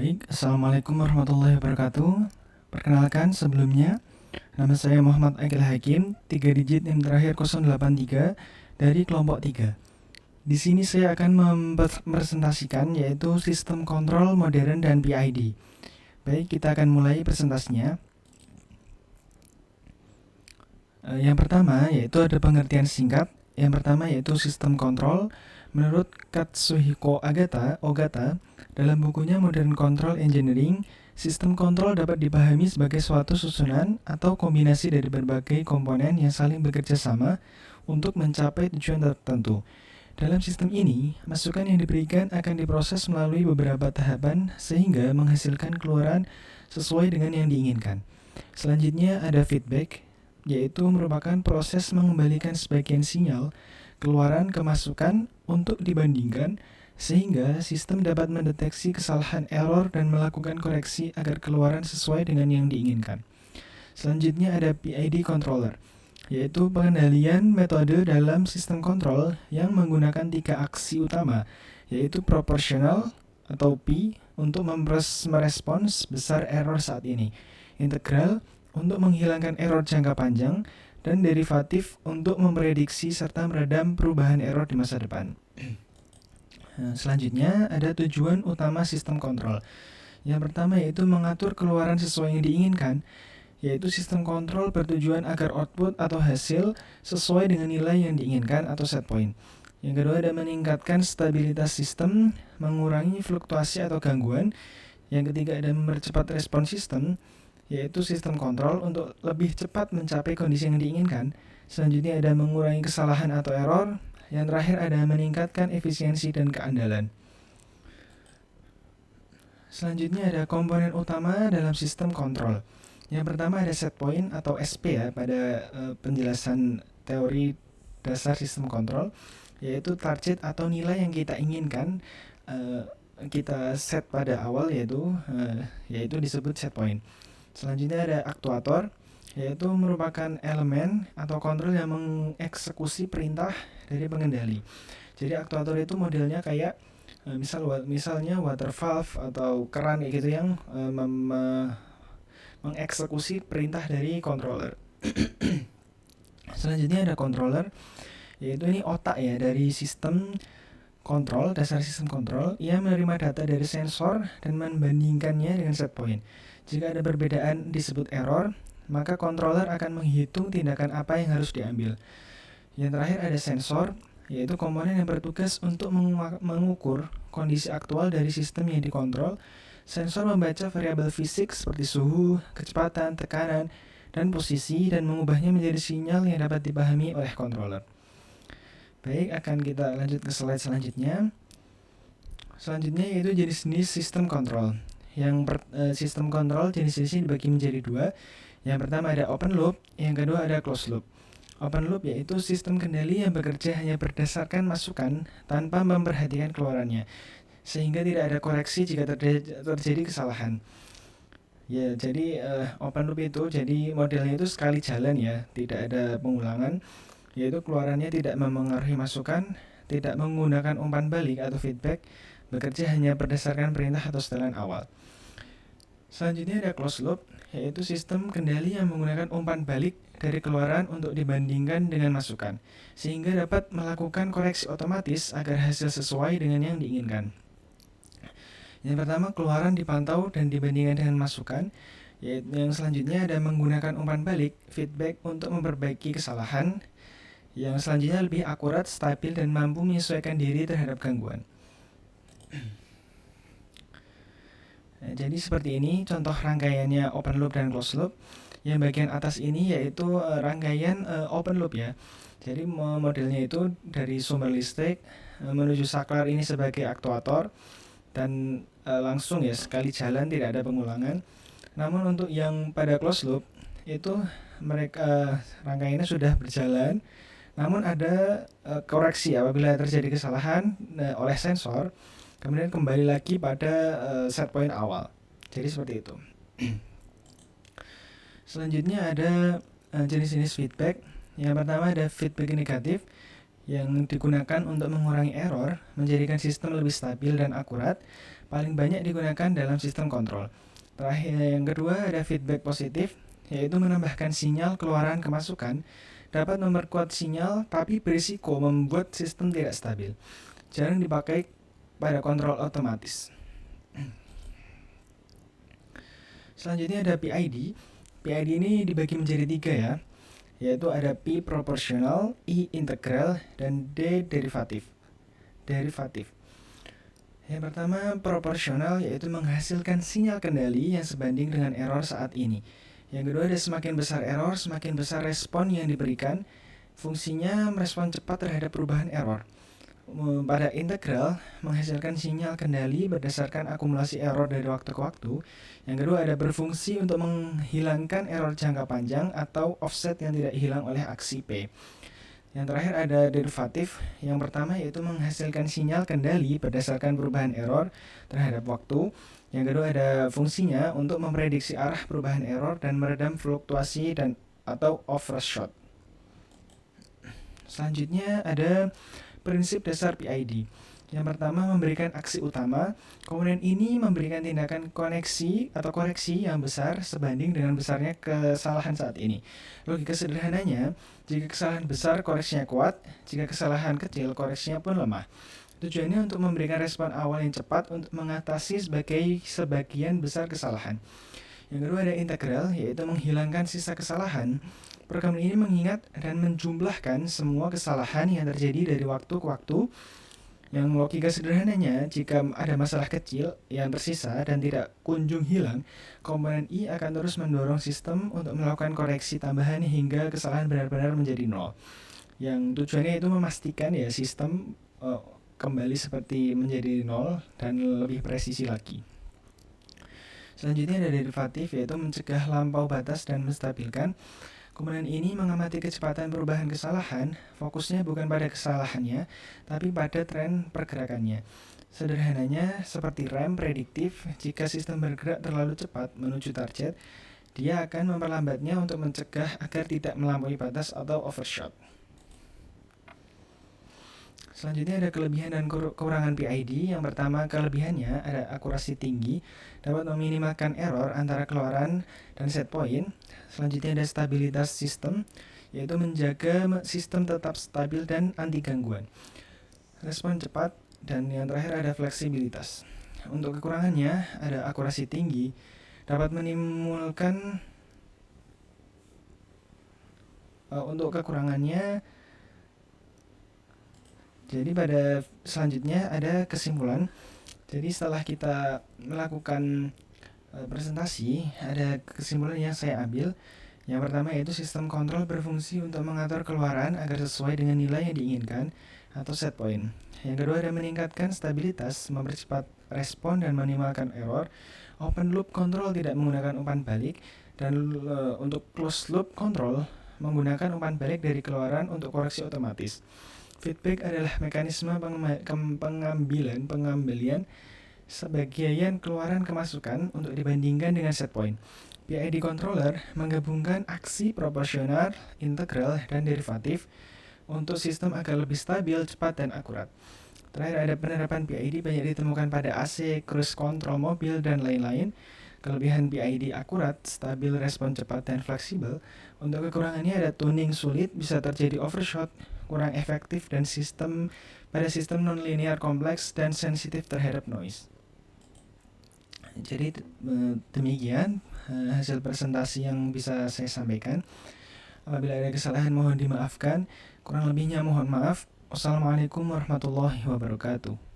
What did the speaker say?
Baik, Assalamualaikum warahmatullahi wabarakatuh. Perkenalkan sebelumnya, nama saya Muhammad Akil Hakim, 3 digit NIM terakhir 083 dari kelompok 3. Di sini saya akan mempresentasikan yaitu sistem kontrol modern dan PID. Baik, kita akan mulai presentasinya. Yang pertama yaitu ada pengertian singkat. Yang pertama yaitu sistem kontrol. Menurut Katsuhiko Ogata, dalam bukunya Modern Control Engineering, sistem kontrol dapat dipahami sebagai suatu susunan atau kombinasi dari berbagai komponen yang saling bekerja sama untuk mencapai tujuan tertentu. Dalam sistem ini, masukan yang diberikan akan diproses melalui beberapa tahapan sehingga menghasilkan keluaran sesuai dengan yang diinginkan. Selanjutnya ada feedback, yaitu merupakan proses mengembalikan sebagian sinyal keluaran ke masukan untuk dibandingkan sehingga sistem dapat mendeteksi kesalahan error dan melakukan koreksi agar keluaran sesuai dengan yang diinginkan. Selanjutnya ada PID controller, yaitu pengendalian metode dalam sistem kontrol yang menggunakan 3 aksi utama, yaitu proporsional atau P untuk merespons besar error saat ini, integral untuk menghilangkan error jangka panjang, dan derivatif untuk memprediksi serta meredam perubahan error di masa depan. Selanjutnya ada tujuan utama sistem kontrol. Yang pertama yaitu mengatur keluaran sesuai yang diinginkan, yaitu sistem kontrol bertujuan agar output atau hasil sesuai dengan nilai yang diinginkan atau set point. Yang kedua ada meningkatkan stabilitas sistem, mengurangi fluktuasi atau gangguan. Yang ketiga ada mempercepat respon sistem, yaitu sistem kontrol untuk lebih cepat mencapai kondisi yang diinginkan. Selanjutnya ada mengurangi kesalahan atau error. Yang terakhir ada meningkatkan efisiensi dan keandalan. Selanjutnya ada komponen utama dalam sistem kontrol. Yang pertama ada set point atau SP ya pada penjelasan teori dasar sistem kontrol, yaitu target atau nilai yang kita inginkan kita set pada awal yaitu disebut set point. Selanjutnya ada aktuator, yaitu merupakan elemen atau kontrol yang mengeksekusi perintah dari pengendali. Jadi aktuator itu modelnya kayak misalnya water valve atau keran gitu yang mengeksekusi perintah dari controller. Selanjutnya ada controller, yaitu ini otak ya dari sistem kontrol, dasar sistem kontrol. Ia menerima data dari sensor dan membandingkannya dengan set point. Jika ada perbedaan disebut error, maka controller akan menghitung tindakan apa yang harus diambil. Yang terakhir ada sensor, yaitu komponen yang bertugas untuk mengukur kondisi aktual dari sistem yang dikontrol. Sensor membaca variabel fisik seperti suhu, kecepatan, tekanan, dan posisi dan mengubahnya menjadi sinyal yang dapat dipahami oleh controller. Baik, akan kita lanjut ke slide selanjutnya. Selanjutnya yaitu jenis-jenis sistem kontrol. Sistem kontrol jenis-jenisnya dibagi menjadi 2. Yang pertama ada open loop, yang kedua ada closed loop. Open loop yaitu sistem kendali yang bekerja hanya berdasarkan masukan tanpa memperhatikan keluarannya, sehingga tidak ada koreksi jika terjadi kesalahan. Ya, jadi open loop itu jadi modelnya itu sekali jalan ya, tidak ada pengulangan, yaitu keluarannya tidak memengaruhi masukan, tidak menggunakan umpan balik atau feedback, bekerja hanya berdasarkan perintah atau setelan awal. Selanjutnya ada closed loop, yaitu sistem kendali yang menggunakan umpan balik dari keluaran untuk dibandingkan dengan masukan, sehingga dapat melakukan koreksi otomatis agar hasil sesuai dengan yang diinginkan. Yang pertama, keluaran dipantau dan dibandingkan dengan masukan. Yang selanjutnya ada menggunakan umpan balik, feedback untuk memperbaiki kesalahan. Yang selanjutnya lebih akurat, stabil, dan mampu menyesuaikan diri terhadap gangguan. Jadi seperti ini contoh rangkaiannya open loop dan closed loop. Yang bagian atas ini yaitu rangkaian open loop ya. Jadi modelnya itu dari sumber listrik menuju saklar ini sebagai aktuator dan langsung ya sekali jalan, tidak ada pengulangan. Namun untuk yang pada closed loop itu mereka rangkaiannya sudah berjalan, namun ada koreksi apabila terjadi kesalahan oleh sensor, kemudian kembali lagi pada set point awal. Jadi seperti itu. Selanjutnya ada jenis-jenis feedback. Yang pertama ada feedback negatif, yang digunakan untuk mengurangi error, menjadikan sistem lebih stabil dan akurat, paling banyak digunakan dalam sistem kontrol. Terakhir, yang kedua ada feedback positif, yaitu menambahkan sinyal keluaran kemasukan, dapat memperkuat sinyal tapi berisiko membuat sistem tidak stabil. Jarang dipakai pada kontrol otomatis. Selanjutnya ada PID. PID ini dibagi menjadi 3 ya, yaitu ada P proporsional, I integral, dan D derivatif. Yang pertama proporsional, yaitu menghasilkan sinyal kendali yang sebanding dengan error saat ini. Yang kedua ada semakin besar error, semakin besar respon yang diberikan. Fungsinya merespon cepat terhadap perubahan error. Pada integral, menghasilkan sinyal kendali berdasarkan akumulasi error dari waktu ke waktu. Yang kedua ada berfungsi untuk menghilangkan error jangka panjang atau offset yang tidak hilang oleh aksi P. Yang terakhir ada derivatif. Yang pertama yaitu menghasilkan sinyal kendali berdasarkan perubahan error terhadap waktu. Yang kedua ada fungsinya untuk memprediksi arah perubahan error dan meredam fluktuasi dan atau overshoot. Selanjutnya ada prinsip dasar PID. Yang pertama memberikan aksi utama, kemudian ini memberikan tindakan koneksi atau koreksi yang besar sebanding dengan besarnya kesalahan saat ini. Logika sederhananya, jika kesalahan besar koreksinya kuat, jika kesalahan kecil koreksinya pun lemah. Tujuannya untuk memberikan respon awal yang cepat untuk mengatasi sebagian besar kesalahan. Yang kedua ada integral, yaitu menghilangkan sisa kesalahan. Program ini mengingat dan menjumlahkan semua kesalahan yang terjadi dari waktu ke waktu. Yang logika sederhananya, jika ada masalah kecil yang tersisa dan tidak kunjung hilang, komponen I akan terus mendorong sistem untuk melakukan koreksi tambahan hingga kesalahan benar-benar menjadi nol. Yang tujuannya itu memastikan ya sistem kembali seperti menjadi nol dan lebih presisi lagi. Selanjutnya ada derivatif, yaitu mencegah lampau batas dan menstabilkan. Kemudian ini mengamati kecepatan perubahan kesalahan, fokusnya bukan pada kesalahannya, tapi pada tren pergerakannya. Sederhananya, seperti rem prediktif, jika sistem bergerak terlalu cepat menuju target, dia akan memperlambatnya untuk mencegah agar tidak melampaui batas atau overshot. Selanjutnya ada kelebihan dan kekurangan PID. Yang pertama kelebihannya ada akurasi tinggi, dapat meminimalkan error antara keluaran dan set point. Selanjutnya ada stabilitas sistem, yaitu menjaga sistem tetap stabil dan anti gangguan. Respon cepat, dan yang terakhir ada fleksibilitas. Untuk kekurangannya ada akurasi tinggi, dapat menimbulkan untuk kekurangannya. Jadi pada selanjutnya ada kesimpulan. Jadi setelah kita melakukan presentasi, ada kesimpulan yang saya ambil. Yang pertama yaitu sistem kontrol berfungsi untuk mengatur keluaran agar sesuai dengan nilai yang diinginkan atau set point. Yang kedua ada meningkatkan stabilitas, mempercepat respon dan meminimalkan error. Open loop control tidak menggunakan umpan balik, dan untuk closed loop control menggunakan umpan balik dari keluaran untuk koreksi otomatis. Feedback adalah mekanisme pengembalian sebagian keluaran kemasukan untuk dibandingkan dengan set point. PID controller menggabungkan aksi proporsional, integral, dan derivatif untuk sistem agar lebih stabil, cepat, dan akurat. Terakhir ada penerapan PID banyak ditemukan pada AC, cruise control mobil, dan lain-lain. Kelebihan PID akurat, stabil, respon cepat, dan fleksibel. Untuk kekurangannya ada tuning sulit, bisa terjadi overshot, kurang efektif, dan sistem non-linear kompleks dan sensitif terhadap noise. Jadi demikian hasil presentasi yang bisa saya sampaikan. Apabila ada kesalahan mohon dimaafkan, kurang lebihnya mohon maaf. Wassalamualaikum warahmatullahi wabarakatuh.